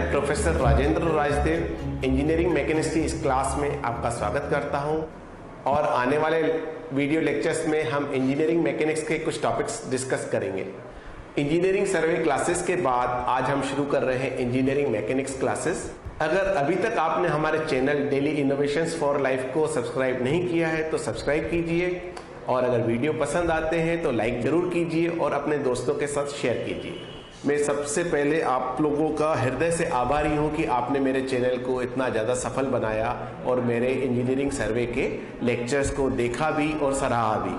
मैं professor Rajendra Rajdev engineering mechanics की इस क्लास में आपका स्वागत करता हूं और आने वाले वीडियो लेक्चर्स में हम इंजीनियरिंग मैकेनिक्स के कुछ टॉपिक्स डिस्कस करेंगे। इंजीनियरिंग सर्वे क्लासेस के बाद आज हम शुरू कर रहे हैं इंजीनियरिंग मैकेनिक्स क्लासेस। अगर अभी तक आपने हमारे channel daily innovations for life को सब्सक्राइब नहीं किया है तो सब्सक्राइब कीजिए और अगर वीडियो पसंद आते हैं तो लाइक जरूर कीजिए और अपने दोस्तों के साथ शेयर कीजिए। मैं सबसे पहले आप लोगों का हृदय से आभारी हूं कि आपने मेरे चैनल को इतना ज़्यादा सफल बनाया और मेरे इंजीनियरिंग सर्वे के लेक्चर्स को देखा भी और सराहा भी।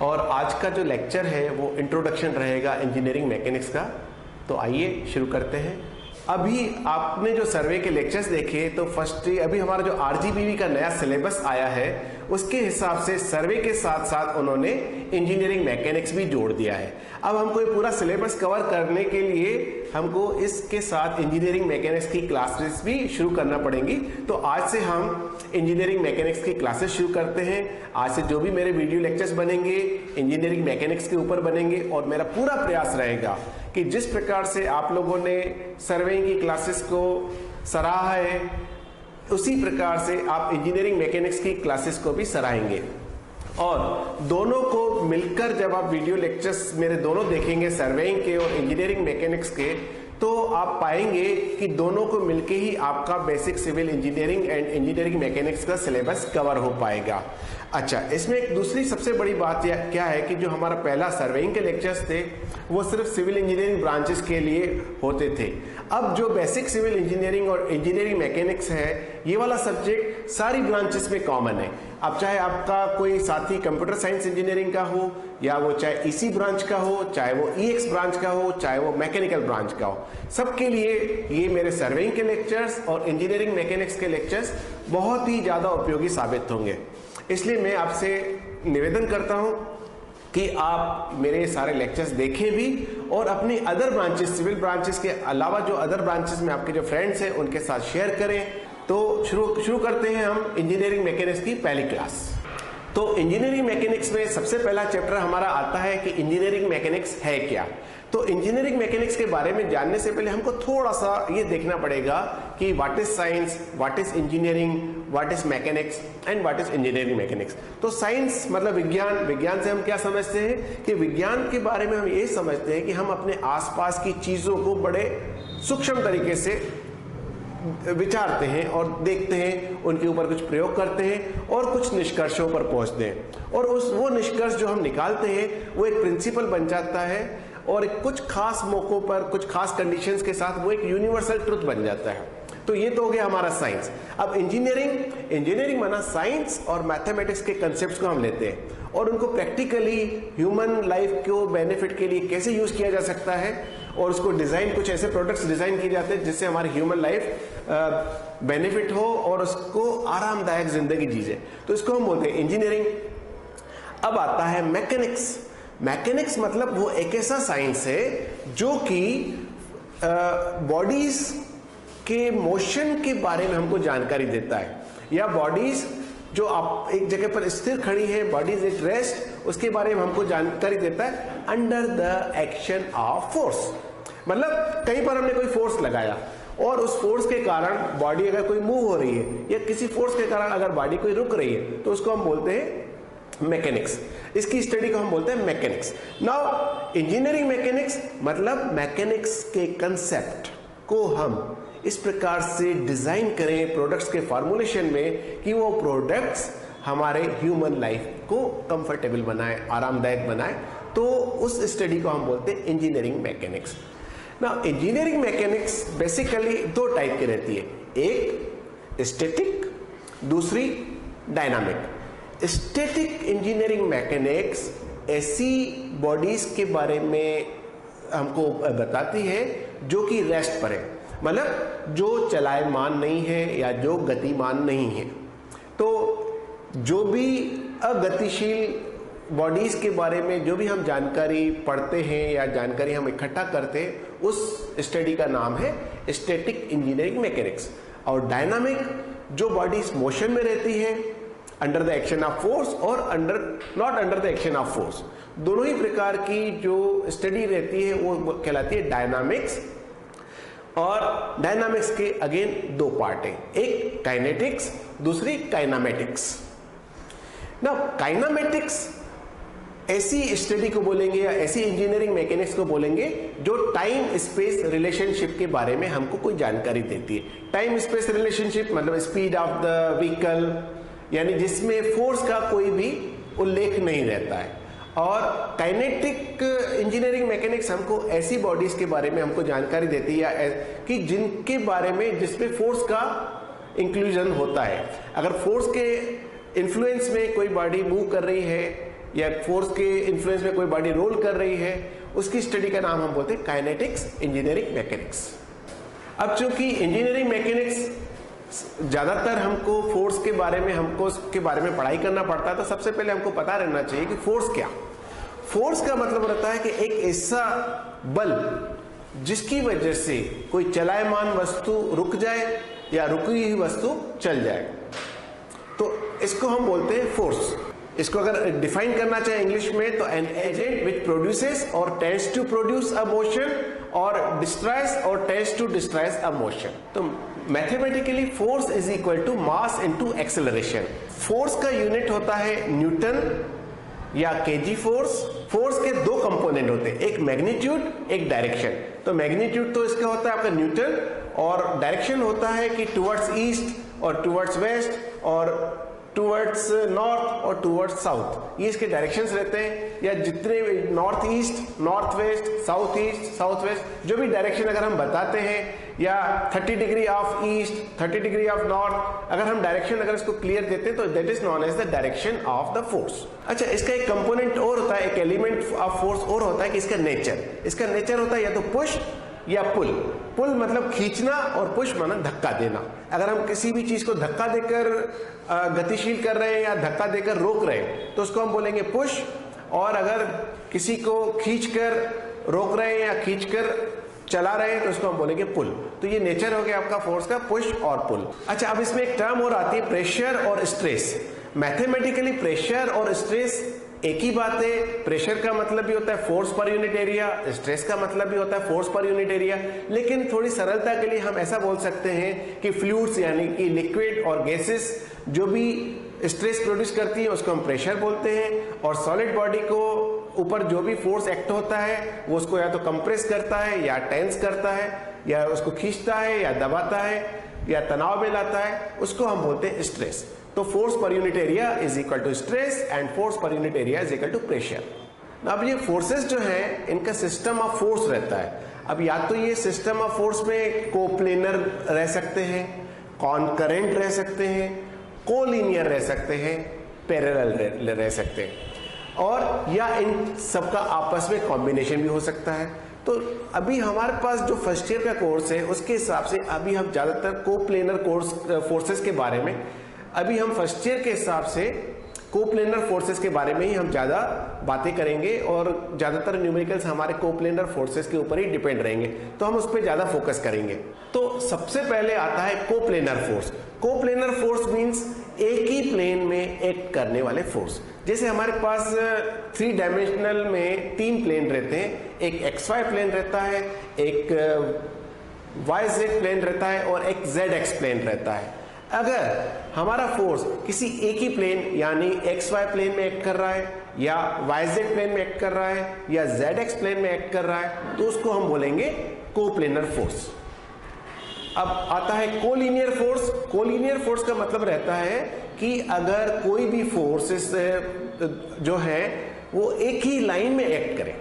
और आज का जो लेक्चर है वो इंट्रोडक्शन रहेगा इंजीनियरिंग मैकेनिक्स का। तो आइए शुरू करते हैं। अभी आपने जो सर्वे के लेक्चर्स देखे तो फर्स्ट अभी हमारा जो आरजीपीवी का नया सिलेबस आया है उसके हिसाब से सर्वे के साथ साथ उन्होंने इंजीनियरिंग मैकेनिक्स भी जोड़ दिया है। अब हमको ये पूरा सिलेबस कवर करने के लिए हमको इसके साथ इंजीनियरिंग मैकेनिक्स की क्लासेस भी शुरू करना पड़ेंगी। तो आज से हम इंजीनियरिंग मैकेनिक्स की क्लासेस शुरू करते हैं। आज से जो भी मेरे वीडियो लेक्चर्स बनेंगे इंजीनियरिंग मैकेनिक्स के ऊपर बनेंगे और मेरा पूरा प्रयास रहेगा कि जिस प्रकार से आप लोगों ने सर्वेइंग की क्लासेस को सराहा है उसी प्रकार से आप इंजीनियरिंग मैकेनिक्स की क्लासेस को भी सराहेंगे। और दोनों को मिलकर जब आप वीडियो लेक्चर्स मेरे दोनों देखेंगे, सर्वेइंग के और इंजीनियरिंग मैकेनिक्स के, तो आप पाएंगे कि दोनों को मिलके ही आपका basic civil engineering and engineering mechanics का सिलेबस कवर हो पाएगा। अच्छा, इसमें एक दूसरी सबसे बड़ी बात क्या है कि जो हमारा पहला सर्वेइंग के लेक्चर्स थे वो सिर्फ सिविल इंजीनियरिंग ब्रांचेस के लिए होते थे। अब जो बेसिक सिविल इंजीनियरिंग और इंजीनियरिंग मैकेनिक्स है ये वाला सब्जेक्ट सारी ब्रांचेस में कॉमन है। अब चाहे आपका कोई साथी कंप्यूटर साइंस इंजीनियरिंग का हो या वो चाहे ईसी ब्रांच का हो, चाहे वो ईएक्स ब्रांच का हो, चाहे वो मैकेनिकल ब्रांच का हो, सबके लिए ये मेरे सर्वेइंग के लेक्चर्स और इंजीनियरिंग मैकेनिक्स के लेक्चर्स बहुत ही ज्यादा उपयोगी साबित होंगे। इसलिए मैं आपसे निवेदन करता हूं कि आप मेरे सारे लेक्चर्स देखें भी और अपनी अदर ब्रांचेस, सिविल ब्रांचेस के अलावा जो अदर ब्रांचेस में आपके जो फ्रेंड्स हैं उनके साथ शेयर करें। तो शुरू करते हैं हम इंजीनियरिंग मैकेनिक्स की पहली क्लास। तो इंजीनियरिंग मैकेनिक्स में सबसे पहला चैप्टर हमारा आता है कि इंजीनियरिंग मैकेनिक्स है क्या। तो इंजीनियरिंग मैकेनिक्स के बारे में जानने से पहले हमको थोड़ा सा ये देखना पड़ेगा कि what is science, what is engineering, what is mechanics and what is engineering mechanics. तो साइंस मतलब विज्ञान। विज्ञान से हम क्या समझते हैं कि विज्ञान के बारे में हम ये समझते हैं कि हम अपने आसपास की चीजों को बड़े सूक्ष्म तरीके से विचारते हैं और देखते हैं, उनके ऊपर कुछ प्रयोग करते हैं और कुछ निष्कर्षों पर पहुंचते हैं और वो निष्कर्ष जो हम निकालते हैं वो एक प्रिंसिपल बन जाता है और कुछ खास मौकों पर कुछ खास कंडीशंस के साथ वो एक यूनिवर्सल ट्रुथ बन जाता है। तो ये तो हो गया हमारा साइंस। अब इंजीनियरिंग माना साइंस और मैथमेटिक्स के कंसेप्ट्स को हम लेते हैं और उनको प्रैक्टिकली ह्यूमन लाइफ को बेनिफिट के लिए कैसे यूज किया जा सकता है और उसको डिजाइन, कुछ ऐसे प्रोडक्ट्स डिजाइन किए जाते हैं जिससे हमारी ह्यूमन लाइफ बेनिफिट हो और उसको आरामदायक जिंदगी जीजे। तो इसको हम बोलते हैं इंजीनियरिंग। अब आता है मैकेनिक्स। मैकेनिक्स मतलब वो एक ऐसा साइंस है जो कि बॉडीज के मोशन के बारे में हमको जानकारी देता है, या बॉडीज जो आप एक जगह पर स्थिर खड़ी है, बॉडीज एट रेस्ट, उसके बारे में हमको जानकारी देता है under the action of force. मतलब कहीं पर हमने कोई फोर्स लगाया और उस फोर्स के कारण बॉडी अगर कोई मूव हो रही है या किसी फोर्स के कारण अगर बॉडी कोई रुक रही है तो उसको हम बोलते हैं मैकेनिक्स। इसकी स्टडी को हम बोलते हैं मैकेनिक्स। नाउ इंजीनियरिंग मैकेनिक्स मतलब मैकेनिक्स के कंसेप्ट को हम इस प्रकार से डिजाइन करें प्रोडक्ट्स के फॉर्मुलेशन में कि वो प्रोडक्ट्स हमारे ह्यूमन लाइफ को कंफर्टेबल बनाए, आरामदायक बनाए। तो उस स्टडी को हम बोलते हैं इंजीनियरिंग मैकेनिक्स। ना इंजीनियरिंग मैकेनिक्स बेसिकली दो टाइप की रहती है, एक स्टैटिक, दूसरी डायनामिक। स्टैटिक इंजीनियरिंग मैकेनिक्स ऐसी बॉडीज के बारे में हमको बताती है जो कि रेस्ट पर है, मतलब जो चलायमान नहीं है या जो गतिमान नहीं है। तो जो भी अगतिशील बॉडीज के बारे में जो भी हम जानकारी पढ़ते हैं या जानकारी हम इकट्ठा करते हैं उस स्टडी का नाम है स्टैटिक इंजीनियरिंग मैकेनिक्स। और डायनामिक जो बॉडीज मोशन में रहती है under the action of force और not under the action of force, दोनों ही प्रकार की जो स्टडी रहती है वो कहलाती है डायनामिक्स। और डायनामिक्स के अगेन दो पार्ट हैं, एक काइनेटिक्स, दूसरी काइनामेटिक्स। ना काइनामेटिक्स ऐसी स्टडी को बोलेंगे या ऐसी इंजीनियरिंग मैकेनिक्स को बोलेंगे जो टाइम स्पेस रिलेशनशिप के बारे में हमको कोई जानकारी देती है। टाइम स्पेस रिलेशनशिप मतलब स्पीड ऑफ द व्हीकल, यानी जिसमें फोर्स का कोई भी उल्लेख नहीं रहता है। और काइनेटिक इंजीनियरिंग मैकेनिक्स हमको ऐसी बॉडीज के बारे में हमको जानकारी देती है कि जिनके बारे में जिसमें फोर्स का इंक्लूजन होता है। अगर फोर्स के इन्फ्लुएंस में कोई बॉडी मूव कर रही है या फोर्स के इन्फ्लुएंस में कोई बॉडी रोल कर रही है, उसकी स्टडी का नाम हम बोलते हैं काइनेटिक्स इंजीनियरिंग मैकेनिक्स। अब चूंकि इंजीनियरिंग मैकेनिक्स ज्यादातर हमको फोर्स के बारे में पढ़ाई करना पड़ता है, तो सबसे पहले हमको पता रहना चाहिए कि फोर्स क्या। फोर्स का मतलब रहता है कि एक ऐसा बल जिसकी वजह से कोई चलायमान वस्तु रुक जाए या रुकी हुई वस्तु चल जाए, तो इसको हम बोलते हैं फोर्स। इसको अगर डिफाइन करना चाहे इंग्लिश में तो एन एजेंट विच प्रोड्यूसेस और tends to produce a motion और डिस्ट्रॉयज और tends to destroys a motion. तो mathematically force is equal to mass into acceleration. Force का यूनिट होता है न्यूटन या केजी फोर्स। फोर्स के दो कंपोनेंट होते हैं, एक मैग्नीट्यूड एक डायरेक्शन। तो मैग्नीट्यूड तो इसका होता है आपका न्यूटन, और डायरेक्शन होता है कि टुवर्ड्स ईस्ट और टुवर्ड्स वेस्ट और टुवर्ड्स नॉर्थ और टुवर्ड्स साउथ, ये इसके डायरेक्शंस रहते हैं। या जितने north east, north west, south east, south west, जो भी डायरेक्शन अगर हम बताते हैं, या 30 degree of east, 30 degree of north, अगर हम डायरेक्शन अगर इसको क्लियर देते हैं तो that is known as the direction of the force. अच्छा, इसका एक कंपोनेंट और होता है, एक एलिमेंट ऑफ फोर्स और होता है कि इसका नेचर। इसका नेचर होता है या तो पुश या पुल। पुल मतलब खींचना और पुश माना धक्का देना। अगर हम किसी भी चीज को धक्का देकर गतिशील कर रहे हैं या धक्का देकर रोक रहे हैं तो उसको हम बोलेंगे पुश, और अगर किसी को खींचकर रोक रहे हैं या खींचकर चला रहे हैं तो उसको हम बोलेंगे पुल। तो ये नेचर हो गया आपका फोर्स का, पुश और पुल। अच्छा, अब इसमें एक टर्म और आती है प्रेशर और स्ट्रेस। मैथमेटिकली प्रेशर और स्ट्रेस एक ही बात है। प्रेशर का मतलब भी होता है force per unit area, stress का मतलब भी होता है फोर्स पर यूनिट एरिया। लेकिन थोड़ी सरलता के लिए हम ऐसा बोल सकते हैं कि फ्लूइड्स यानी कि लिक्विड और गैसेस जो भी स्ट्रेस प्रोड्यूस करती है उसको हम प्रेशर बोलते हैं, और सॉलिड बॉडी को ऊपर जो भी फोर्स एक्ट होता है वो उसको या तो कंप्रेस करता है या टेंस करता है या उसको खींचता है या दबाता है या तनाव में लाता है, उसको हम बोलते हैं स्ट्रेस। तो force per unit area is equal to stress and force per unit area is equal to pressure. अब ये फोर्सेस जो हैं इनका सिस्टम ऑफ फोर्स रहता है। अब या तो ये सिस्टम ऑफ फोर्स में कोप्लेनर रह सकते हैं, कॉनकरेंट रह सकते हैं, कोलिनियर रह सकते हैं, पैरेलल रह सकते हैं, और या इन सबका आपस में कॉम्बिनेशन भी हो सकता है। तो अभी हमारे पास जो फर्स्ट ईयर का कोर्स है उसके हिसाब से अभी हम ज्यादातर कोप्लेनर फोर्सेस के बारे में, अभी हम फर्स्ट ईयर के हिसाब से कोप्लेनर फोर्सेस के बारे में ही हम ज्यादा बातें करेंगे, और ज्यादातर न्यूमेरिकल्स हमारे कोप्लेनर फोर्सेस के ऊपर ही डिपेंड रहेंगे, तो हम उस पर ज्यादा फोकस करेंगे। तो सबसे पहले आता है coplanar force. Coplanar force means एक ही प्लेन में एक्ट करने वाले फोर्स। जैसे हमारे पास 3 डायमेंशनल में 3 प्लेन रहते हैं, एक XY प्लेन रहता है, एक YZ प्लेन रहता है और एक ZX प्लेन रहता है। अगर हमारा फोर्स किसी एक ही प्लेन यानी XY प्लेन में एक्ट कर रहा है या YZ प्लेन में एक्ट कर रहा है या ZX प्लेन में एक्ट कर रहा है तो उसको हम बोलेंगे कोप्लेनर फोर्स। अब आता है कोलिनियर फोर्स। कोलिनियर फोर्स का मतलब रहता है कि अगर कोई भी फोर्सेस जो है वो एक ही लाइन में एक्ट करे,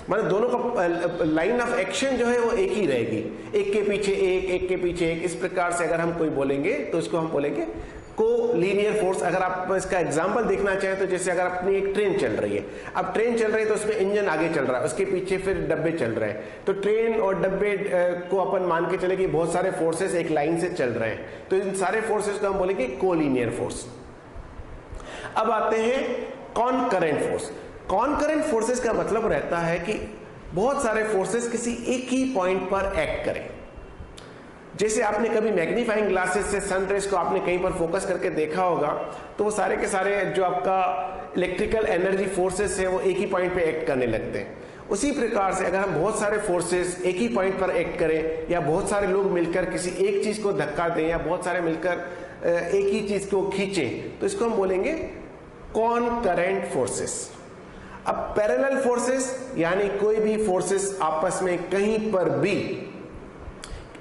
मतलब दोनों का लाइन ऑफ एक्शन जो है वो एक ही रहेगी, एक के पीछे एक के पीछे एक, इस प्रकार से अगर हम कोई बोलेंगे तो इसको हम बोलेंगे कोलिनियर फोर्स। अगर आप इसका एग्जांपल देखना चाहें तो जैसे अगर अपनी एक ट्रेन चल रही है, अब ट्रेन चल रही है तो उसमें इंजन आगे चल रहा है, उसके पीछे फिर डब्बे चल रहे हैं, तो ट्रेन और डब्बे को अपन मान के चले कि बहुत सारे फोर्सेस एक लाइन से चल रहे हैं, तो इन सारे फोर्सेस को हम बोलेंगे कोलिनियर फोर्स। अब आते हैं कॉनकरेंट फोर्स। कॉनकरेंट फोर्सेस का मतलब रहता है कि बहुत सारे फोर्सेस किसी एक ही पॉइंट पर एक्ट करें। जैसे आपने कभी मैग्नीफाइंग ग्लासेस से सन रेज को आपने कहीं पर फोकस करके देखा होगा, तो वो सारे के सारे जो आपका इलेक्ट्रिकल एनर्जी फोर्सेस है वो एक ही पॉइंट पे एक्ट करने लगते हैं। उसी प्रकार से अगर हम बहुत सारे फोर्सेस एक ही पॉइंट पर एक्ट करें या बहुत सारे लोग मिलकर किसी एक चीज को धक्का दें या बहुत सारे मिलकर एक ही चीज को खींचें, तो इसको हम बोलेंगे कॉनकरेंट फोर्सेस। अब पैरेलल फोर्सेस यानी कोई भी फोर्सेस आपस में कहीं पर भी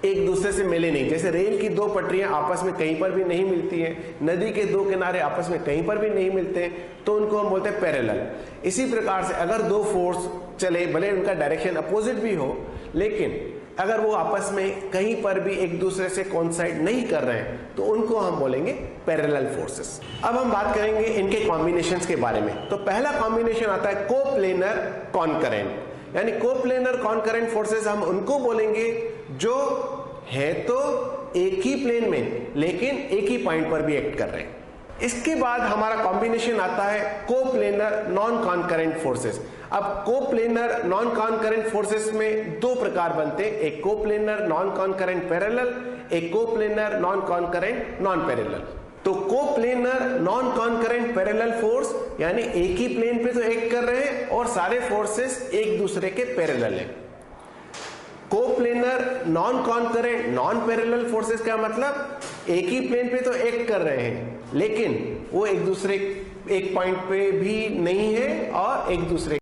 एक दूसरे से मिले नहीं, जैसे रेल की दो पटरियां आपस में कहीं पर भी नहीं मिलती हैं, नदी के दो किनारे आपस में कहीं पर भी नहीं मिलते, तो उनको हम बोलते हैं पैरेलल। इसी प्रकार से अगर दो फोर्स चले, भले उनका डायरेक्शन अपोजिट भी हो, लेकिन अगर वो आपस में कहीं पर भी एक दूसरे से कोइंसाइड नहीं कर रहे हैं, तो उनको हम बोलेंगे पैरेलल फोर्सेस। अब हम बात करेंगे इनके कॉम्बिनेशंस के बारे में। तो पहला कॉम्बिनेशन आता है कोप्लेनर कॉनकरेंट, यानी कोप्लेनर कॉनकरेंट फोर्सेस हम उनको बोलेंगे जो है तो एक ही प्लेन में लेकिन एक ही पॉइंट पर भी एक्ट कर रहे हैं। इसके बाद हमारा कॉम्बिनेशन आता है कोप्लेनर नॉन कॉनकरेंट फोर्सेस। अब कोप्लेनर नॉन कॉनकरेंट फोर्सेस में दो प्रकार बनते हैं, एक कोप्लेनर नॉन कॉनकरेंट पैरेलल, एक coplanar non concurrent non parallel. तो coplanar non concurrent parallel force यानी एक ही प्लेन पे तो एक्ट कर रहे हैं और सारे फोर्सेस एक दूसरे के पैरेलल हैं। Coplanar non concurrent non parallel forces का मतलब एक ही प्लेन पे तो एक्ट कर रहे हैं लेकिन वो एक दूसरे एक पॉइंट पे भी नहीं है और एक दूसरे